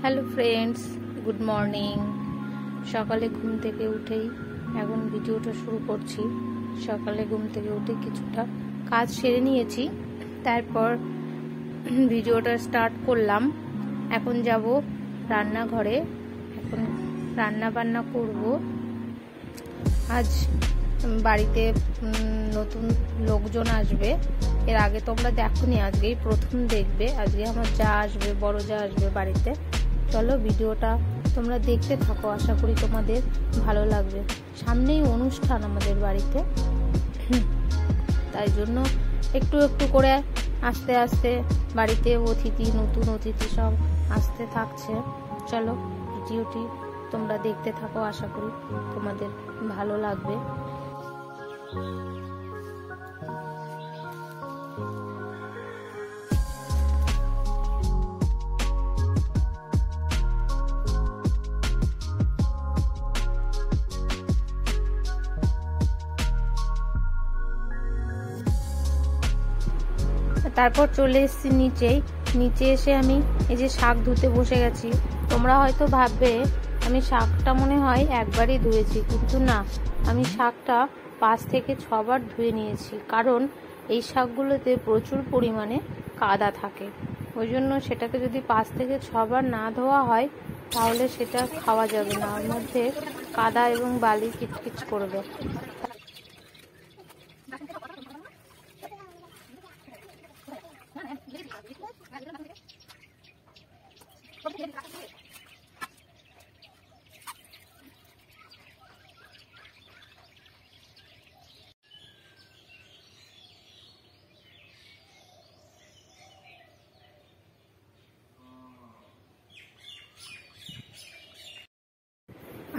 Hello friends, good morning. সকালে ঘুম থেকে উঠেই এখন ভিডিওটা শুরু করছি। সকালে ঘুম থেকে উঠে কিছুটা কাজ সেরে নিয়েছি, তারপর ভিডিওটা স্টার্ট করলাম। এখন যাব রান্নাঘরে, এখন রান্না বান্না করব। আজ বাড়িতে নতুন লোকজন আসবে, এর আগে তোমরা দেখোনি, আজকেই প্রথম দেখবে। আজকে আমার যা আসবে, বড় যা আসবে বাড়িতে। চলো ভিডিওটা তোমরা দেখতে থাকো, আশা করি তোমাদের ভালো লাগবে। সামনেই অনুষ্ঠান আমাদের বাড়িতে, তাই জন্য একটু একটু করে আস্তে আস্তে বাড়িতে নতুন অতিথি সব আসতে থাকছে। চলো ভিডিওটি তোমরা দেখতে থাকো, আশা করি তোমাদের ভালো লাগবে। তারপর চলে এসেছি নিচে এসে আমি এই যে শাক ধুতে বসে গেছি। তোমরা হয়তো ভাববে আমি শাকটা মনে হয় একবারই ধুয়েছি, কিন্তু না, আমি শাকটা 5 থেকে 6 বার ধুয়ে নিয়েছি। কারণ এই শাকগুলোতে প্রচুর পরিমাণে কাদা থাকে, ওই জন্য সেটাকে যদি 5 থেকে 6 বার না ধোয়া হয় তাহলে সেটা খাওয়া যাবে না, ওর মধ্যে কাদা এবং বালি কিচকিচ করবে।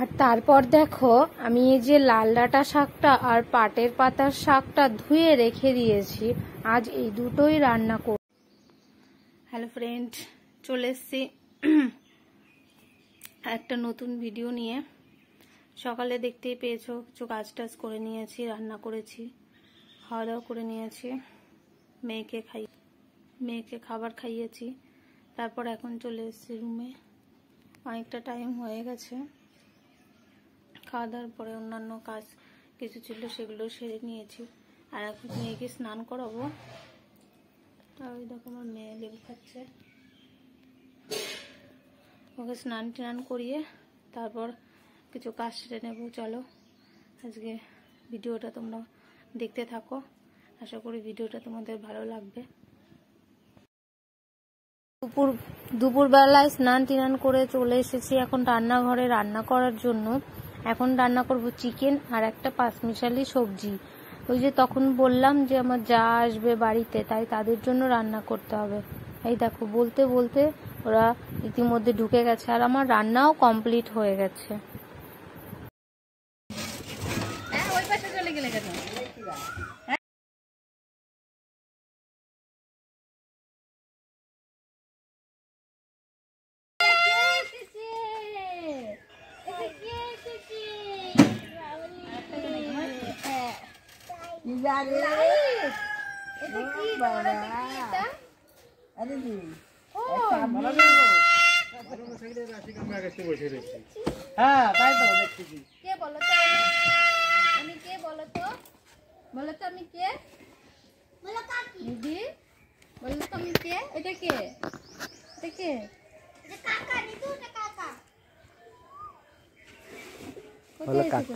আর তারপর দেখো আমি এই যে লাল ডাঁটা শাকটা আর পাটের পাতার শাকটা ধুয়ে রেখে দিয়েছি, আজ এই দুটোই রান্না করব। হ্যালো ফ্রেন্ড, চলে এসেছি একটা নতুন ভিডিও নিয়ে। সকালে দেখতেই পেয়েছো কিছু কাজ টাজ করে নিয়েছি, রান্না করেছি, খাওয়া দাওয়া করে নিয়েছি, মেয়েকে খাবার খাইয়েছি। তারপর এখন চলে এসেছি রুমে, অনেকটা টাইম হয়ে গেছে। খাওয়া দাওয়ার পরে অন্যান্য কাজ কিছু ছিল সেগুলো সেরে নিয়েছি। আর এখন মেয়েকে স্নান করাবো। আর ওই দেখো আমার মেয়ে লেবু খাচ্ছে, ওকে স্নান টান করিয়ে তারপর কিছু কাজ সেরে নেবো। চলো আজকে ভিডিওটা তোমরা দেখতে থাকো, আশা করি ভিডিওটা তোমাদের ভালো লাগবে। দুপুরবেলায় স্নান টান করে চলে এসেছি এখন রান্নাঘরে রান্না করার জন্য। এখন রান্না করব চিকেন আর একটা পাঁচমিশালি সবজি। ওই যে তখন বললাম যে আমার যা আসবে বাড়িতে, তাই তাদের জন্য রান্না করতে হবে। এই দেখো বলতে বলতে ওরা ইতিমধ্যে ঢুকে গেছে, আর আমার রান্নাও কমপ্লিট হয়ে গেছে।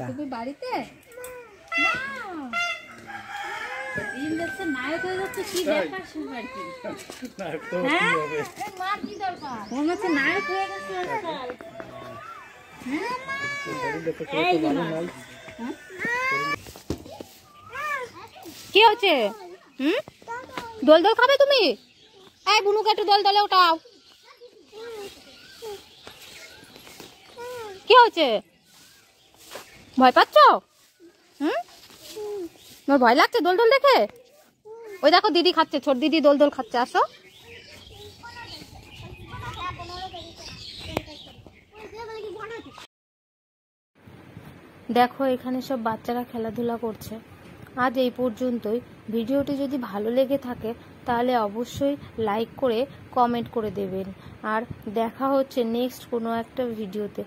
তুমি বাড়িতে নায়ক হয়ে যাচ্ছে, কি ব্যাপার নায়ক হয়ে গেছে। কি হচ্ছে? দোল দোল খাবে তুমি? এই বুনুকে একটু দোল দোলে ওঠাও। কি হচ্ছে? ভয় পাচ্ছ? তোমার ভয় লাগছে দোল দোল দেখে? ওই দেখো দিদি খাচ্ছে, ছোট দিদি দোল দোল খাচ্ছে, আসো। দেখো এখানে সব বাচ্চারা খেলাধুলা করছে। আজ এই পর্যন্তই। ভিডিওটি যদি ভালো লেগে থাকে তাহলে অবশ্যই লাইক করে কমেন্ট করে দেবেন। আর দেখা হচ্ছে নেক্সট কোনো একটা ভিডিওতে।